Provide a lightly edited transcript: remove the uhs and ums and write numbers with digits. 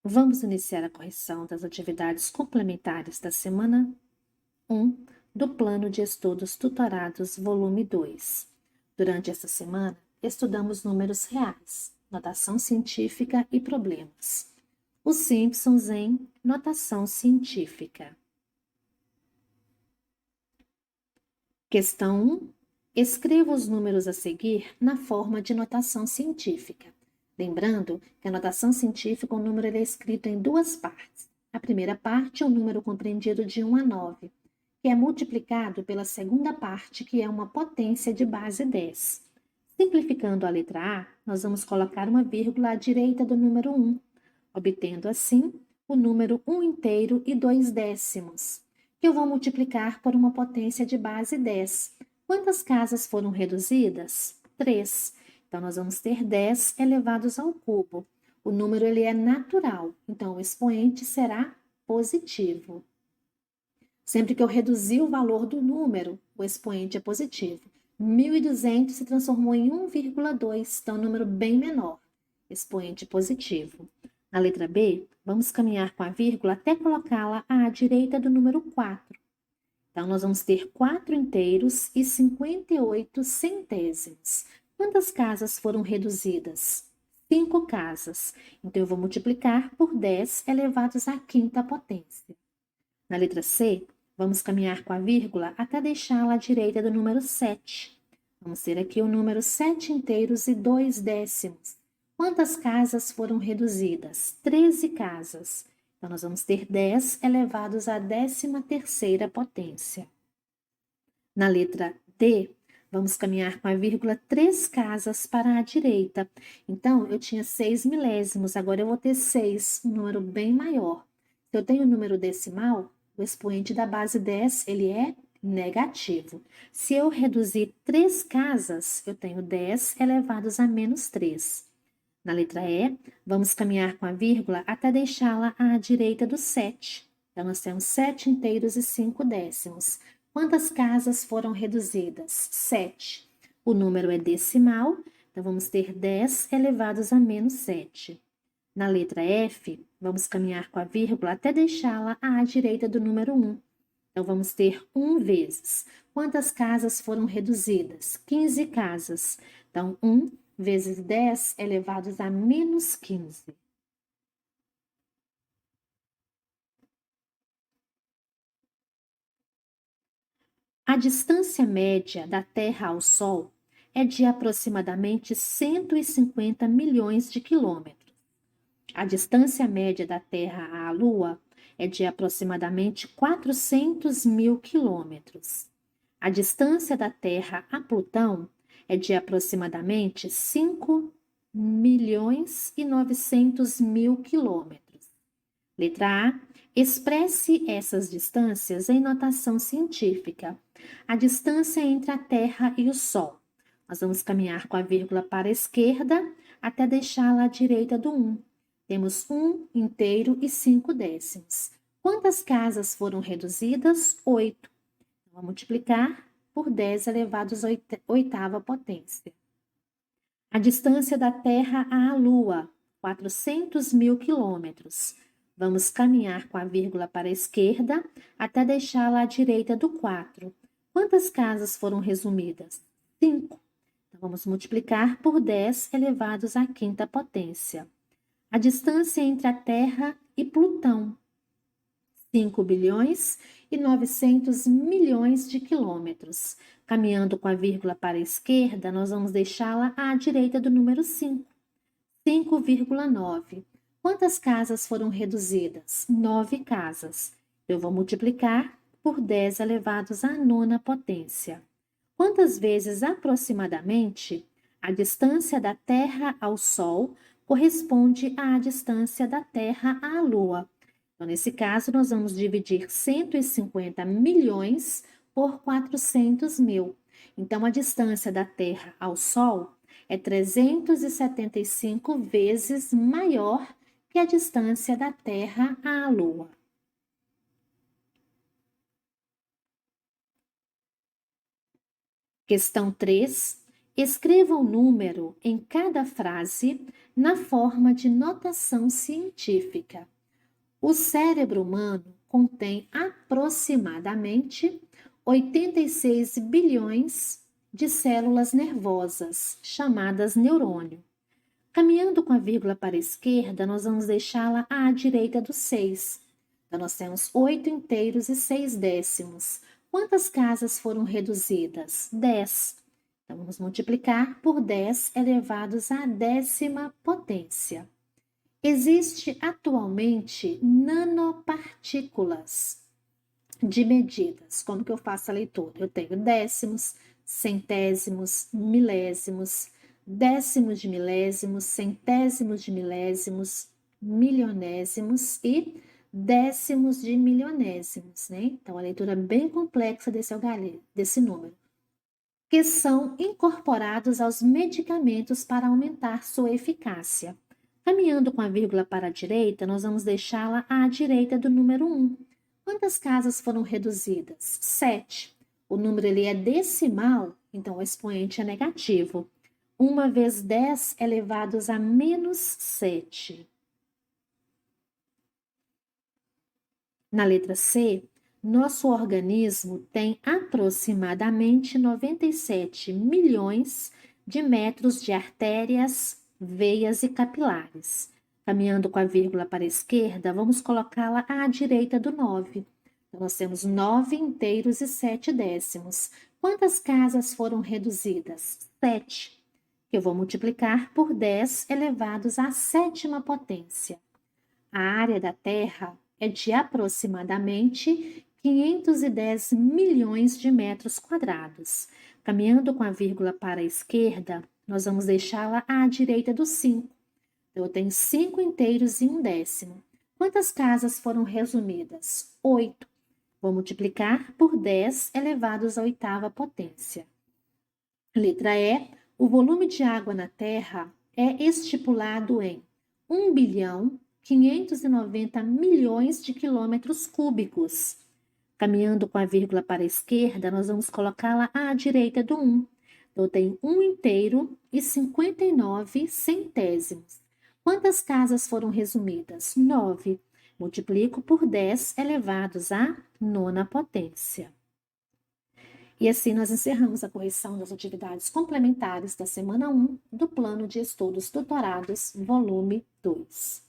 Vamos iniciar a correção das atividades complementares da semana 1 do Plano de Estudos Tutorados, volume 2. Durante esta semana, estudamos números reais, notação científica e problemas. Os Simpsons em notação científica. Questão 1. Escreva os números a seguir na forma de notação científica. Lembrando que a notação científica, o número é escrito em duas partes. A primeira parte é o número compreendido de 1 a 9, que é multiplicado pela segunda parte, que é uma potência de base 10. Simplificando a letra A, nós vamos colocar uma vírgula à direita do número 1, obtendo assim o número 1 inteiro e 2 décimos, que eu vou multiplicar por uma potência de base 10. Quantas casas foram reduzidas? 3. Então, nós vamos ter 10 elevados ao cubo. O número ele é natural, então o expoente será positivo. Sempre que eu reduzir o valor do número, o expoente é positivo. 1.200 se transformou em 1,2, então é um número bem menor. Expoente positivo. Na letra B, vamos caminhar com a vírgula até colocá-la à direita do número 4. Então, nós vamos ter 4 inteiros e 58 centésimos. Quantas casas foram reduzidas? 5 casas. Então, eu vou multiplicar por 10 elevados à quinta potência. Na letra C, vamos caminhar com a vírgula até deixá-la à direita do número 7. Vamos ter aqui o número 7 inteiros e 2 décimos. Quantas casas foram reduzidas? 13 casas. Então, nós vamos ter 10 elevados à 13ª potência. Na letra D, vamos caminhar com a vírgula 3 casas para a direita. Então, eu tinha 6 milésimos, agora eu vou ter 6, um número bem maior. Se eu tenho um número decimal, o expoente da base 10, ele é negativo. Se eu reduzir 3 casas, eu tenho 10 elevados a menos 3. Na letra E, vamos caminhar com a vírgula até deixá-la à direita do 7. Então, nós temos 7 inteiros e 5 décimos. Quantas casas foram reduzidas? 7. O número é decimal, então vamos ter 10 elevados a menos 7. Na letra F, vamos caminhar com a vírgula até deixá-la à direita do número 1. Então, vamos ter 1 vezes. Quantas casas foram reduzidas? 15 casas. Então, 1 vezes 10 elevados a menos 15. A distância média da Terra ao Sol é de aproximadamente 150 milhões de quilômetros. A distância média da Terra à Lua é de aproximadamente 400 mil quilômetros. A distância da Terra a Plutão é de aproximadamente 5 milhões e 900 mil quilômetros. Letra A. Expresse essas distâncias em notação científica. A distância entre a Terra e o Sol. Nós vamos caminhar com a vírgula para a esquerda até deixá-la à direita do 1. Temos 1 inteiro e 5 décimos. Quantas casas foram reduzidas? 8. Vamos multiplicar por 10 elevados à oitava potência. A distância da Terra à Lua, 400 mil quilômetros. Vamos caminhar com a vírgula para a esquerda até deixá-la à direita do 4. Quantas casas foram resumidas? 5. Então, vamos multiplicar por 10 elevados à quinta potência. A distância entre a Terra e Plutão, 5 bilhões e 900 milhões de quilômetros. Caminhando com a vírgula para a esquerda, nós vamos deixá-la à direita do número 5. 5,9. Quantas casas foram reduzidas? 9 casas. Eu vou multiplicar por 10 elevados à nona potência. Quantas vezes aproximadamente a distância da Terra ao Sol corresponde à distância da Terra à Lua? Então, nesse caso, nós vamos dividir 150 milhões por 400 mil. Então, a distância da Terra ao Sol é 375 vezes maior que a distância da Terra à Lua. Questão 3. Escreva o número em cada frase na forma de notação científica. O cérebro humano contém aproximadamente 86 bilhões de células nervosas, chamadas neurônio. Caminhando com a vírgula para a esquerda, nós vamos deixá-la à direita do 6. Então, nós temos 8 inteiros e 6 décimos. Quantas casas foram reduzidas? 10. Então, vamos multiplicar por 10 elevados à 10ª potência. Existe atualmente nanopartículas de medidas. Como que eu faço a leitura? Eu tenho décimos, centésimos, milésimos, décimos de milésimos, centésimos de milésimos, milionésimos e décimos de milionésimos, né? Então, a leitura é bem complexa desse número, que são incorporados aos medicamentos para aumentar sua eficácia. Caminhando com a vírgula para a direita, nós vamos deixá-la à direita do número 1. Quantas casas foram reduzidas? 7. O número ele é decimal, então o expoente é negativo. 1 vezes 10 elevados a menos 7. Na letra C, nosso organismo tem aproximadamente 97 milhões de metros de artérias, veias e capilares. Caminhando com a vírgula para a esquerda, vamos colocá-la à direita do 9. Então, nós temos 9 inteiros e 7 décimos. Quantas casas foram reduzidas? 7. Que eu vou multiplicar por 10 elevados à 7ª potência. A área da Terra é de aproximadamente 510 milhões de metros quadrados. Caminhando com a vírgula para a esquerda, nós vamos deixá-la à direita do 5. Então, eu tenho 5 inteiros e 1 décimo. Quantas casas foram resumidas? 8. Vou multiplicar por 10 elevados à 8ª potência. Letra E. O volume de água na Terra é estipulado em 1 bilhão 590 milhões de quilômetros cúbicos. Caminhando com a vírgula para a esquerda, nós vamos colocá-la à direita do 1. Então, eu tenho 1 inteiro e 59 centésimos. Quantas casas foram resumidas? 9. Multiplico por 10 elevados à 9ª potência. E assim nós encerramos a correção das atividades complementares da semana 1 do Plano de Estudos Tutorados, volume 2.